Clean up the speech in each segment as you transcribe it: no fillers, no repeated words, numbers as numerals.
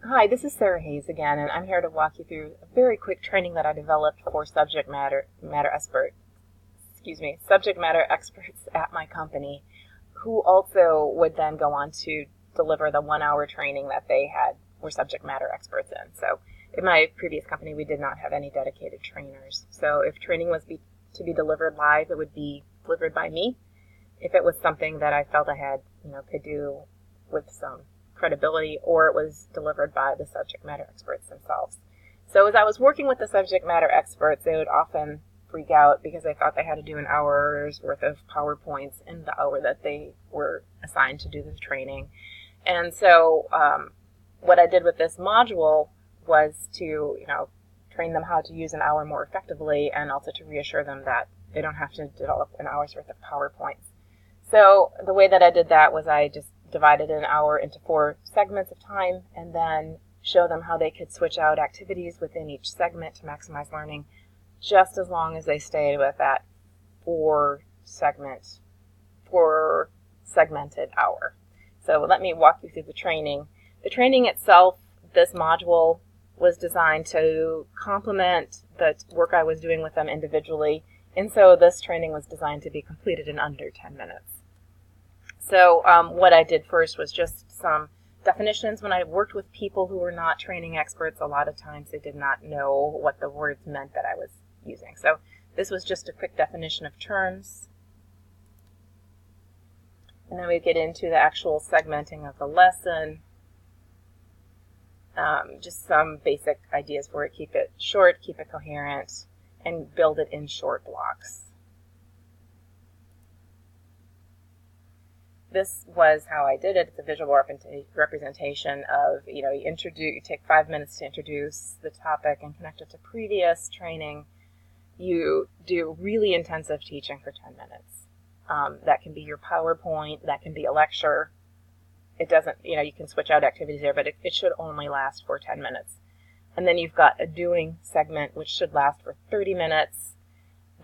Hi, this is Sarah Hayes again, and I'm here to walk you through a very quick training that I developed for subject matter experts at my company, who also would then go on to deliver the 1 hour training that they were subject matter experts in. So, in my previous company, we did not have any dedicated trainers. So, if training was to be delivered live, it would be delivered by me. If it was something that I felt I could do with some credibility, or it was delivered by the subject matter experts themselves. So as I was working with the subject matter experts, they would often freak out because they thought they had to do an hour's worth of PowerPoints in the hour that they were assigned to do the training. And so what I did with this module was to, train them how to use an hour more effectively, and also to reassure them that they don't have to develop an hour's worth of PowerPoints. So the way that I did that was I just divided an hour into 4 segments of time, and then show them how they could switch out activities within each segment to maximize learning, just as long as they stayed with that 4 segmented hour. So let me walk you through the training. The training itself, this module, was designed to complement the work I was doing with them individually, and so this training was designed to be completed in under 10 minutes. So what I did first was just some definitions. When I worked with people who were not training experts, a lot of times they did not know what the words meant that I was using. So this was just a quick definition of terms. And then we get into the actual segmenting of the lesson. Just some basic ideas for it. Keep it short, keep it coherent, and build it in short blocks. This was how I did it. It's a visual representation of, you take 5 minutes to introduce the topic and connect it to previous training. You do really intensive teaching for 10 minutes. That can be your PowerPoint, that can be a lecture. It doesn't, you can switch out activities there, but it should only last for 10 minutes. And then you've got a doing segment, which should last for 30 minutes.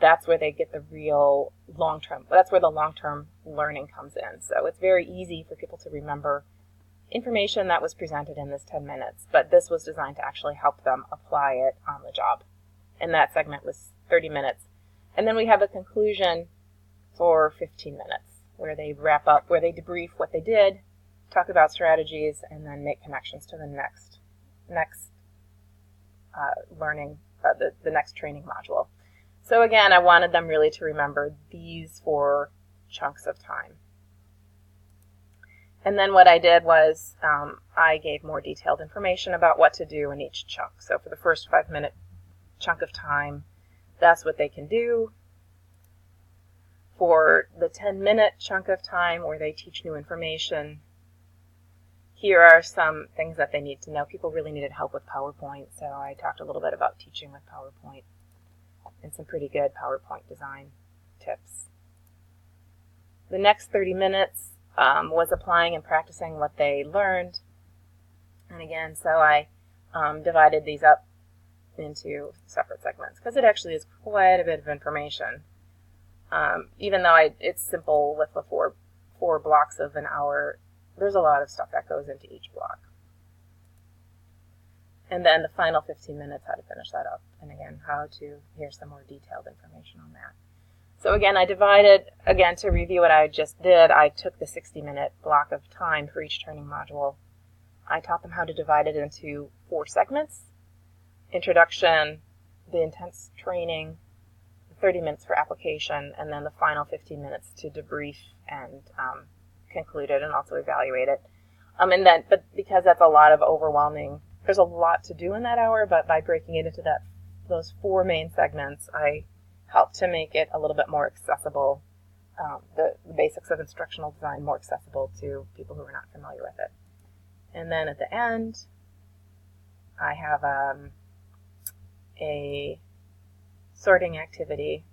That's where they get the real that's where the long-term learning comes in. So it's very easy for people to remember information that was presented in this 10 minutes, but this was designed to actually help them apply it on the job. And that segment was 30 minutes. And then we have a conclusion for 15 minutes, where they wrap up, where they debrief what they did, talk about strategies, and then make connections to the next learning, the next training module. So again, I wanted them really to remember these 4 chunks of time. And then what I did was I gave more detailed information about what to do in each chunk. So for the first 5-minute chunk of time, that's what they can do. For the 10-minute chunk of time where they teach new information, here are some things that they need to know. People really needed help with PowerPoint, so I talked a little bit about teaching with PowerPoint and some pretty good PowerPoint design tips. The next 30 minutes was applying and practicing what they learned. And again, so I divided these up into separate segments, because it actually is quite a bit of information. Even though it's simple with the four blocks of an hour, there's a lot of stuff that goes into each block. And then the final 15 minutes, how to finish that up. And again, here's some more detailed information on that. So again, to review what I just did, I took the 60-minute block of time for each training module. I taught them how to divide it into 4 segments: introduction, the intense training, 30 minutes for application, and then the final 15 minutes to debrief and conclude it and also evaluate it. But because that's a lot of overwhelming, there's a lot to do in that hour, but by breaking it into those 4 main segments, I helped to make it a little bit more accessible, the basics of instructional design more accessible to people who are not familiar with it. And then at the end, I have a sorting activity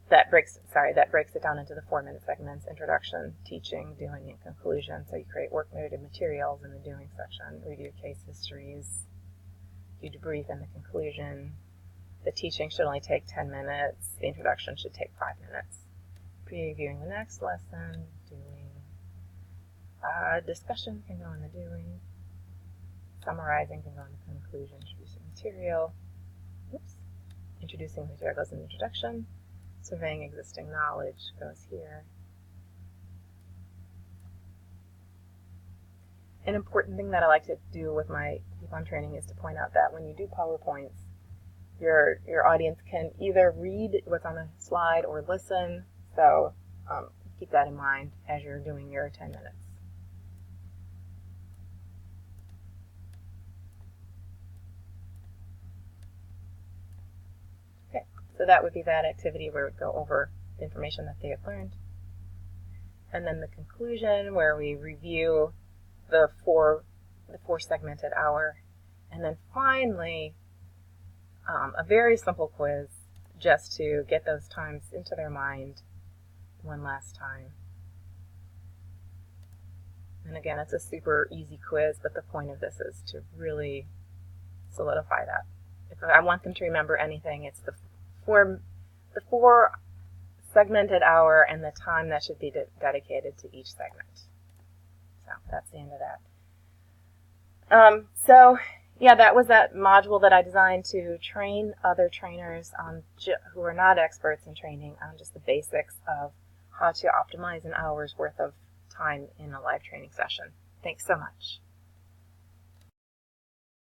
that breaks it down into the 4-minute segments: introduction, teaching, doing, and conclusion. So you create work-related materials in the doing section, review case histories, you debrief in the conclusion. The teaching should only take 10 minutes. The introduction should take 5 minutes. Previewing the next lesson, doing Discussion can go in the doing. Summarizing can go in the conclusion. Introducing material. Oops. Introducing material goes in the introduction. Surveying existing knowledge goes here. An important thing that I like to do with my people I'm training is to point out that when you do PowerPoints, your audience can either read what's on the slide or listen. So keep that in mind as you're doing your 10 minutes. Okay, so that would be that activity where we would go over the information that they have learned. And then the conclusion where we review the four segmented hour. And then finally, a very simple quiz just to get those times into their mind one last time. And again, it's a super easy quiz, but the point of this is to really solidify that. If I want them to remember anything, it's the four segmented hour and the time that should be dedicated to each segment. So that's the end of that. So yeah, that was that module that I designed to train other trainers who are not experts in training on just the basics of how to optimize an hour's worth of time in a live training session. Thanks so much.